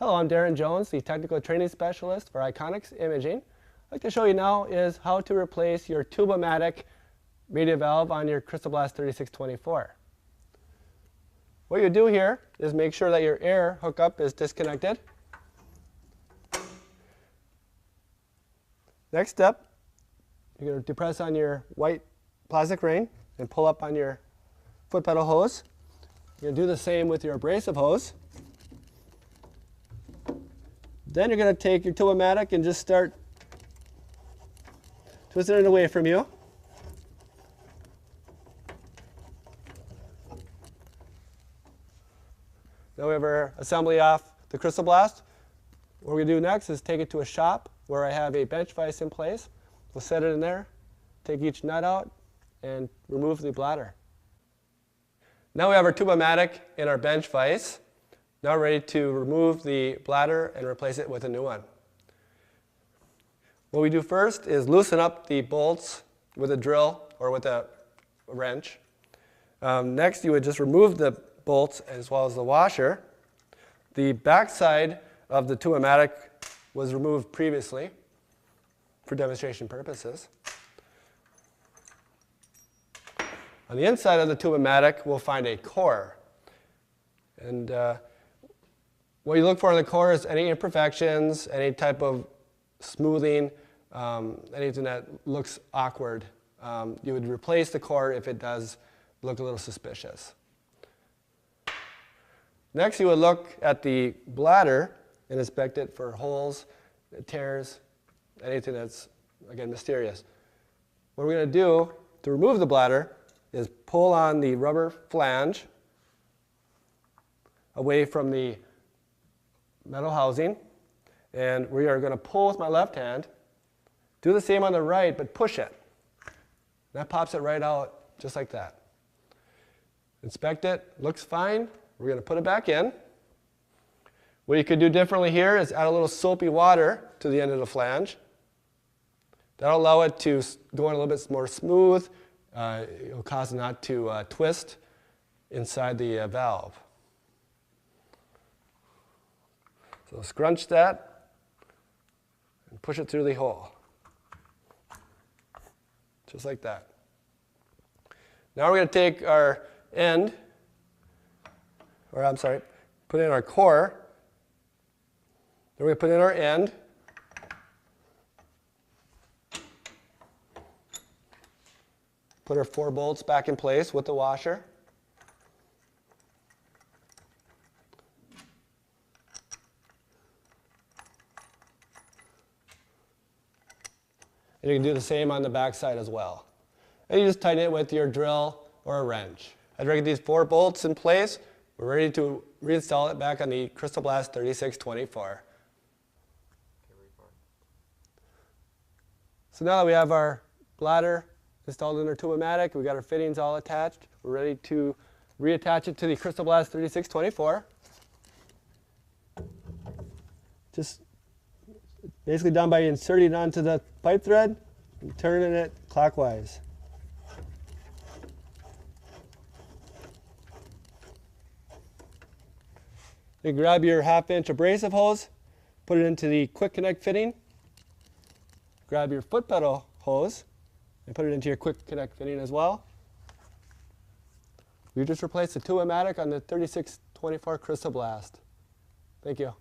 Hello, I'm Darren Jones, the Technical Training Specialist for Iconics Imaging. What I'd like to show you now is how to replace your Tube-O-Matic media valve on your CrystalBlast 3624. What you do here is make sure that your air hookup is disconnected. Next step, you're going to depress on your white plastic ring and pull up on your foot pedal hose. You're going to do the same with your abrasive hose. Then you're going to take your Tube-O-Matic and just start twisting it away from you. Now we have our assembly off the CrystalBlast. What we're going to do next is take it to a shop where I have a bench vise in place. We'll set it in there, take each nut out, and remove the bladder. Now we have our Tube-O-Matic in our bench vise. Now we're ready to remove the bladder and replace it with a new one. What we do first is loosen up the bolts with a drill or with a wrench. Next, you would just remove the bolts as well as the washer. The back side of the Tube-O-Matic was removed previously for demonstration purposes. On the inside of the Tube-O-Matic, we'll find a core. And what you look for in the core is any imperfections, any type of smoothing, anything that looks awkward. You would replace the core if it does look a little suspicious. Next, you would look at the bladder and inspect it for holes, tears, anything that's, again, mysterious. What we're going to do to remove the bladder is pull on the rubber flange away from the metal housing, and we are going to pull with my left hand. Do the same on the right, but push it. That pops it right out, just like that. Inspect it, looks fine. We're going to put it back in. What you could do differently here is add a little soapy water to the end of the flange. That'll allow it to go in a little bit more smooth. It'll cause it not to twist inside the valve. So scrunch that and push it through the hole. Just like that. Now we're going to take our end, or I'm sorry, put in our core. Then we're going to put in our end. Put our 4 bolts back in place with the washer. And you can do the same on the back side as well. And you just tighten it with your drill or a wrench. After I get these 4 bolts in place, we're ready to reinstall it back on the CrystalBlast 3624. So now that we have our bladder installed in our Tube-O-Matic, we've got our fittings all attached, we're ready to reattach it to the CrystalBlast 3624. Just basically done by inserting it onto the pipe thread and turning it clockwise. You grab your 1/2-inch abrasive hose, put it into the quick connect fitting. Grab your foot pedal hose and put it into your quick connect fitting as well. We just replaced the Tube-O-Matic on the 3624 CrystalBlast. Thank you.